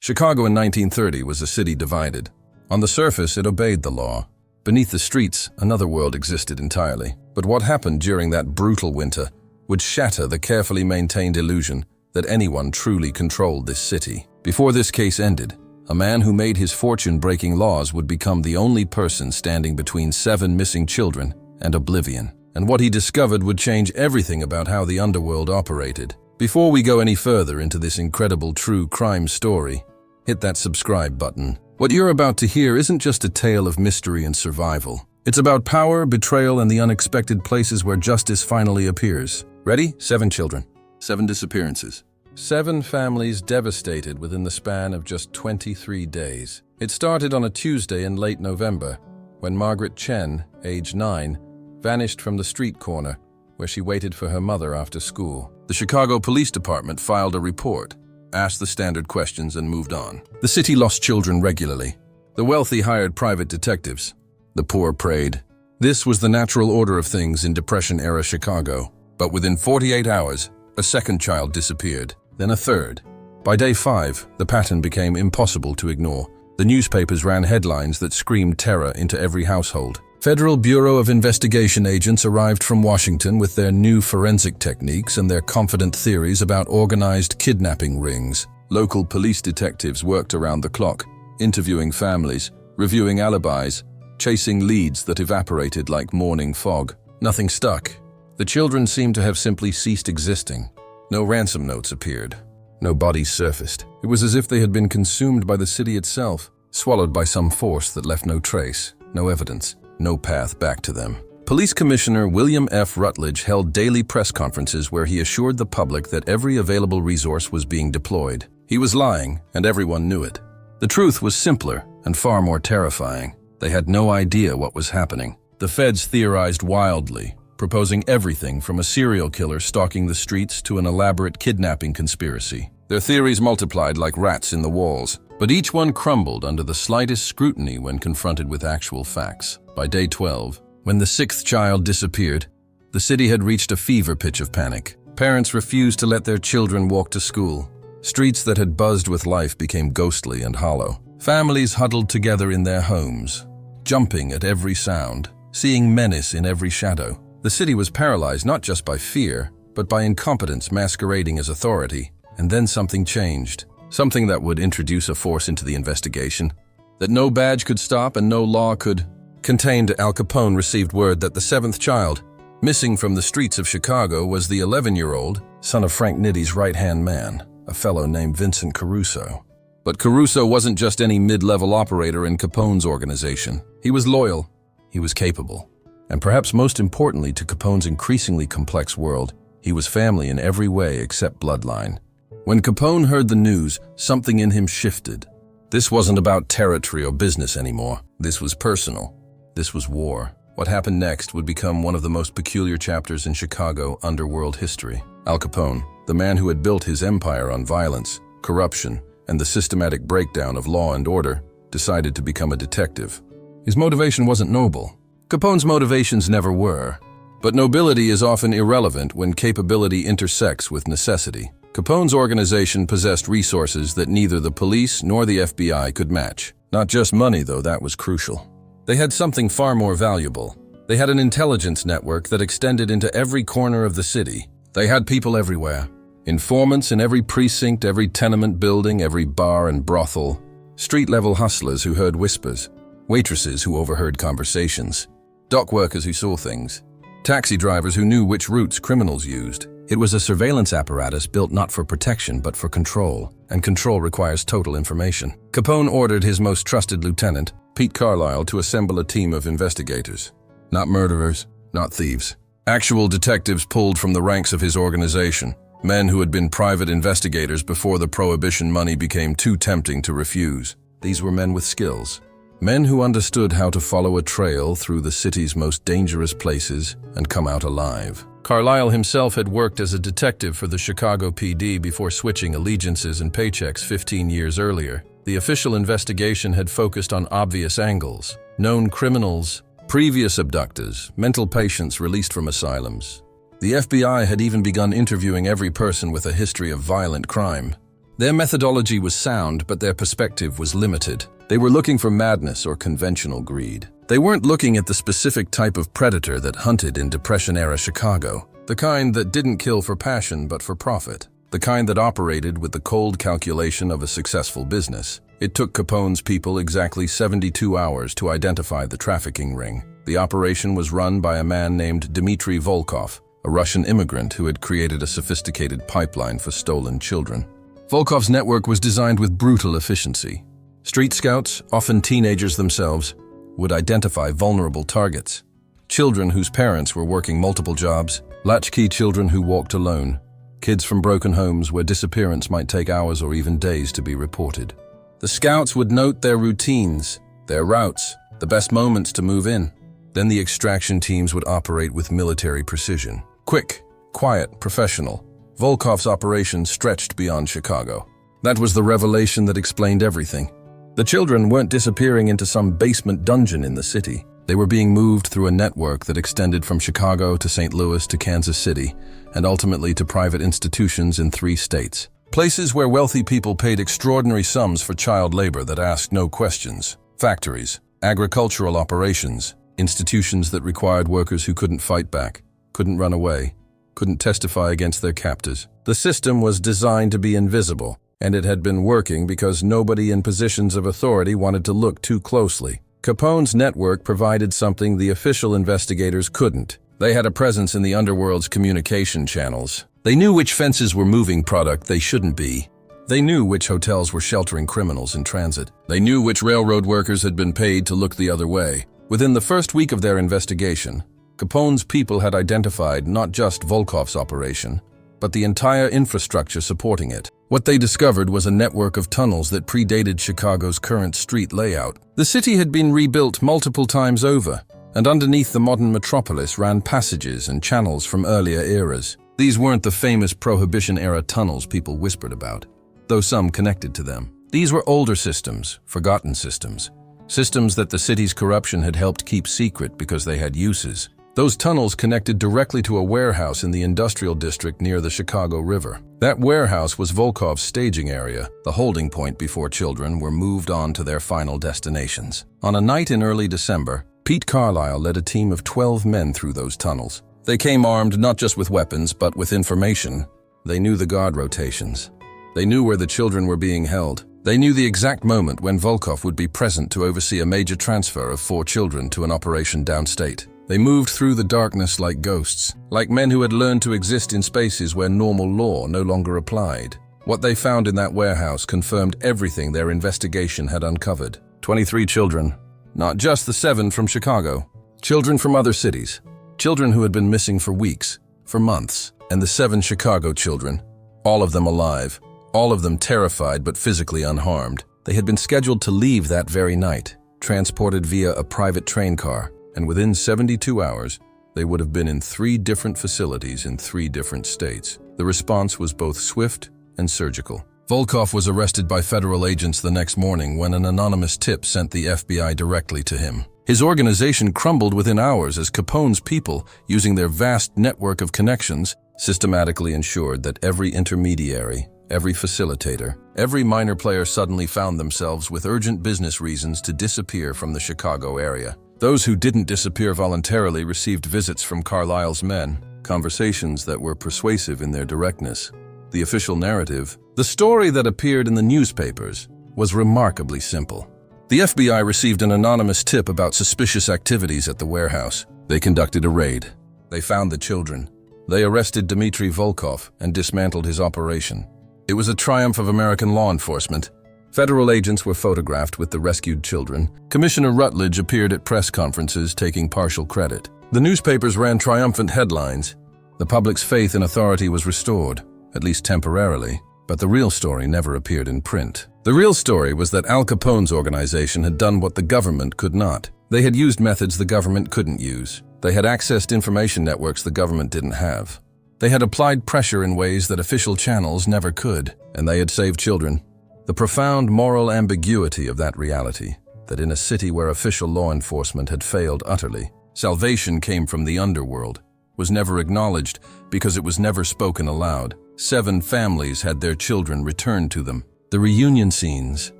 Chicago in 1930 was a city divided. On the surface, it obeyed the law. Beneath the streets, another world existed entirely. But what happened during that brutal winter would shatter the carefully maintained illusion that anyone truly controlled this city. Before this case ended, a man who made his fortune breaking laws would become the only person standing between 7 missing children and oblivion. And what he discovered would change everything about how the underworld operated. Before we go any further into this incredible true crime story, hit that subscribe button. What you're about to hear isn't just a tale of mystery and survival. It's about power, betrayal, and the unexpected places where justice finally appears. Ready? 7 children, 7 disappearances. 7 families devastated within the span of just 23 days. It started on a Tuesday in late November, when Margaret Chen, age 9, vanished from the street corner where she waited for her mother after school. The Chicago Police Department filed a report, asked the standard questions, and moved on. The city lost children regularly. The wealthy hired private detectives. The poor preyed. This was the natural order of things in Depression-era Chicago. But within 48 hours, a second child disappeared, then a third. By day 5, the pattern became impossible to ignore. The newspapers ran headlines that screamed terror into every household. Federal Bureau of Investigation agents arrived from Washington with their new forensic techniques and their confident theories about organized kidnapping rings. Local police detectives worked around the clock, interviewing families, reviewing alibis, chasing leads that evaporated like morning fog. Nothing stuck. The children seemed to have simply ceased existing. No ransom notes appeared. No bodies surfaced. It was as if they had been consumed by the city itself, swallowed by some force that left no trace, no evidence, no path back to them. Police Commissioner William F. Rutledge held daily press conferences where he assured the public that every available resource was being deployed. He was lying, and everyone knew it. The truth was simpler and far more terrifying. They had no idea what was happening. The feds theorized wildly, proposing everything from a serial killer stalking the streets to an elaborate kidnapping conspiracy. Their theories multiplied like rats in the walls, but each one crumbled under the slightest scrutiny when confronted with actual facts. By day 12, when the 6th child disappeared, the city had reached a fever pitch of panic. Parents refused to let their children walk to school. Streets that had buzzed with life became ghostly and hollow. Families huddled together in their homes, jumping at every sound, seeing menace in every shadow. The city was paralyzed not just by fear, but by incompetence masquerading as authority. And then something changed. Something that would introduce a force into the investigation that no badge could stop and no law could. Contained, Al Capone received word that the 7th child, missing from the streets of Chicago, was the 11-year-old son of Frank Nitty's right-hand man, a fellow named Vincent Caruso. But Caruso wasn't just any mid-level operator in Capone's organization. He was loyal, he was capable, and perhaps most importantly to Capone's increasingly complex world, he was family in every way except bloodline. When Capone heard the news, something in him shifted. This wasn't about territory or business anymore. This was personal. This was war. What happened next would become one of the most peculiar chapters in Chicago underworld history. Al Capone, the man who had built his empire on violence, corruption, and the systematic breakdown of law and order, decided to become a detective. His motivation wasn't noble. Capone's motivations never were. But nobility is often irrelevant when capability intersects with necessity. Capone's organization possessed resources that neither the police nor the FBI could match. Not just money, though, that was crucial. They had something far more valuable. They had an intelligence network that extended into every corner of the city. They had people everywhere. Informants in every precinct, every tenement building, every bar and brothel. Street-level hustlers who heard whispers. Waitresses who overheard conversations. Dock workers who saw things. Taxi drivers who knew which routes criminals used. It was a surveillance apparatus built not for protection but for control, and control requires total information. Capone ordered his most trusted lieutenant, Pete Carlisle, to assemble a team of investigators. Not murderers, not thieves. Actual detectives pulled from the ranks of his organization, men who had been private investigators before the prohibition money became too tempting to refuse. These were men with skills. Men who understood how to follow a trail through the city's most dangerous places and come out alive. Carlisle himself had worked as a detective for the Chicago PD before switching allegiances and paychecks 15 years earlier. The official investigation had focused on obvious angles: known criminals, previous abductors, mental patients released from asylums. The FBI had even begun interviewing every person with a history of violent crime. Their methodology was sound, but their perspective was limited. They were looking for madness or conventional greed. They weren't looking at the specific type of predator that hunted in Depression-era Chicago, the kind that didn't kill for passion but for profit, the kind that operated with the cold calculation of a successful business. It took Capone's people exactly 72 hours to identify the trafficking ring. The operation was run by a man named Dmitry Volkov, a Russian immigrant who had created a sophisticated pipeline for stolen children. Volkov's network was designed with brutal efficiency. Street scouts, often teenagers themselves, would identify vulnerable targets. Children whose parents were working multiple jobs, latchkey children who walked alone, kids from broken homes where disappearance might take hours or even days to be reported. The scouts would note their routines, their routes, the best moments to move in. Then the extraction teams would operate with military precision. Quick, quiet, professional. Volkov's operation stretched beyond Chicago. That was the revelation that explained everything. The children weren't disappearing into some basement dungeon in the city. They were being moved through a network that extended from Chicago to St. Louis to Kansas City, and ultimately to private institutions in 3 states. Places where wealthy people paid extraordinary sums for child labor that asked no questions. Factories, agricultural operations, institutions that required workers who couldn't fight back, couldn't run away, couldn't testify against their captors. The system was designed to be invisible, and it had been working because nobody in positions of authority wanted to look too closely. Capone's network provided something the official investigators couldn't. They had a presence in the underworld's communication channels. They knew which fences were moving product they shouldn't be. They knew which hotels were sheltering criminals in transit. They knew which railroad workers had been paid to look the other way. Within the first week of their investigation, Capone's people had identified not just Volkov's operation, but the entire infrastructure supporting it. What they discovered was a network of tunnels that predated Chicago's current street layout. The city had been rebuilt multiple times over, and underneath the modern metropolis ran passages and channels from earlier eras. These weren't the famous Prohibition-era tunnels people whispered about, though some connected to them. These were older systems, forgotten systems. Systems that the city's corruption had helped keep secret because they had uses. Those tunnels connected directly to a warehouse in the industrial district near the Chicago River. That warehouse was Volkov's staging area, the holding point before children were moved on to their final destinations. On a night in early December, Pete Carlisle led a team of 12 men through those tunnels. They came armed not just with weapons, but with information. They knew the guard rotations. They knew where the children were being held. They knew the exact moment when Volkov would be present to oversee a major transfer of 4 children to an operation downstate. They moved through the darkness like ghosts, like men who had learned to exist in spaces where normal law no longer applied. What they found in that warehouse confirmed everything their investigation had uncovered. 23 children, not just the 7 from Chicago. Children from other cities. Children who had been missing for weeks, for months. And the 7 Chicago children, all of them alive, all of them terrified but physically unharmed. They had been scheduled to leave that very night, transported via a private train car. And within 72 hours, they would have been in 3 different facilities in 3 different states. The response was both swift and surgical. Volkov was arrested by federal agents the next morning when an anonymous tip sent the FBI directly to him. His organization crumbled within hours as Capone's people, using their vast network of connections, systematically ensured that every intermediary, every facilitator, every minor player suddenly found themselves with urgent business reasons to disappear from the Chicago area. Those who didn't disappear voluntarily received visits from Carlisle's men, conversations that were persuasive in their directness. The official narrative, the story that appeared in the newspapers, was remarkably simple. The FBI received an anonymous tip about suspicious activities at the warehouse. They conducted a raid. They found the children. They arrested Dmitry Volkov and dismantled his operation. It was a triumph of American law enforcement. Federal agents were photographed with the rescued children. Commissioner Rutledge appeared at press conferences taking partial credit. The newspapers ran triumphant headlines. The public's faith in authority was restored, at least temporarily, but the real story never appeared in print. The real story was that Al Capone's organization had done what the government could not. They had used methods the government couldn't use. They had accessed information networks the government didn't have. They had applied pressure in ways that official channels never could, and they had saved children. The profound moral ambiguity of that reality, that in a city where official law enforcement had failed utterly, salvation came from the underworld, was never acknowledged because it was never spoken aloud. 7 families had their children returned to them. The reunion scenes,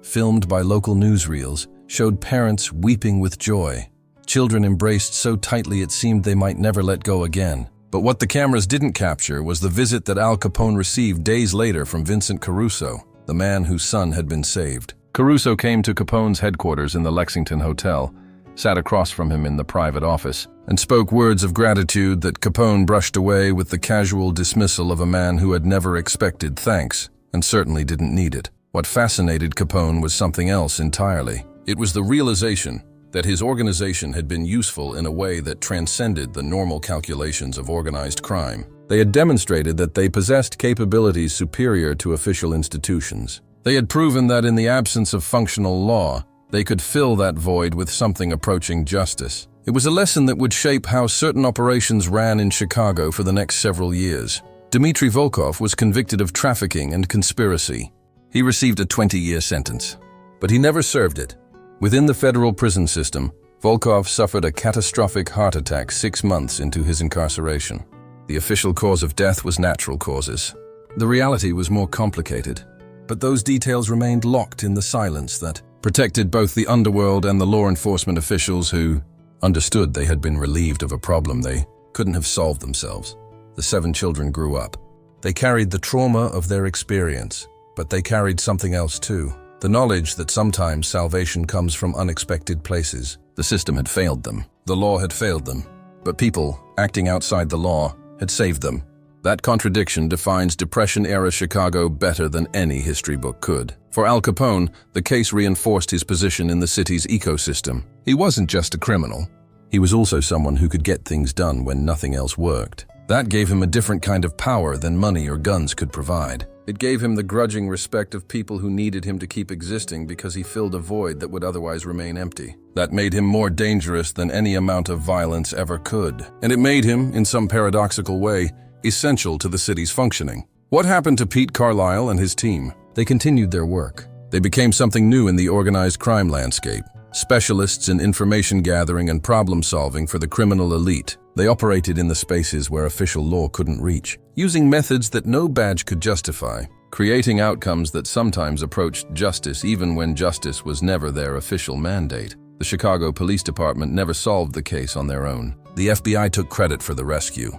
filmed by local newsreels, showed parents weeping with joy. Children embraced so tightly it seemed they might never let go again. But what the cameras didn't capture was the visit that Al Capone received days later from Vincent Caruso, the man whose son had been saved. Caruso came to Capone's headquarters in the Lexington Hotel, sat across from him in the private office, and spoke words of gratitude that Capone brushed away with the casual dismissal of a man who had never expected thanks, and certainly didn't need it. What fascinated Capone was something else entirely. It was the realization that his organization had been useful in a way that transcended the normal calculations of organized crime. They had demonstrated that they possessed capabilities superior to official institutions. They had proven that in the absence of functional law, they could fill that void with something approaching justice. It was a lesson that would shape how certain operations ran in Chicago for the next several years. Dmitry Volkov was convicted of trafficking and conspiracy. He received a 20-year sentence, but he never served it. Within the federal prison system, Volkov suffered a catastrophic heart attack 6 months into his incarceration. The official cause of death was natural causes. The reality was more complicated, but those details remained locked in the silence that protected both the underworld and the law enforcement officials who understood they had been relieved of a problem they couldn't have solved themselves. The 7 children grew up. They carried the trauma of their experience, but they carried something else too. The knowledge that sometimes salvation comes from unexpected places. The system had failed them. The law had failed them. But people, acting outside the law, had saved them. That contradiction defines Depression-era Chicago better than any history book could. For Al Capone, the case reinforced his position in the city's ecosystem. He wasn't just a criminal. He was also someone who could get things done when nothing else worked. That gave him a different kind of power than money or guns could provide. It gave him the grudging respect of people who needed him to keep existing because he filled a void that would otherwise remain empty. That made him more dangerous than any amount of violence ever could. And it made him, in some paradoxical way, essential to the city's functioning. What happened to Pete Carlisle and his team? They continued their work. They became something new in the organized crime landscape. Specialists in information gathering and problem solving for the criminal elite. They operated in the spaces where official law couldn't reach, using methods that no badge could justify, creating outcomes that sometimes approached justice even when justice was never their official mandate. The Chicago Police Department never solved the case on their own. The FBI took credit for the rescue.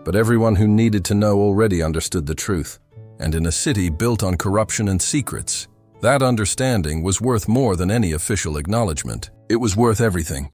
But everyone who needed to know already understood the truth. And in a city built on corruption and secrets, that understanding was worth more than any official acknowledgement. It was worth everything.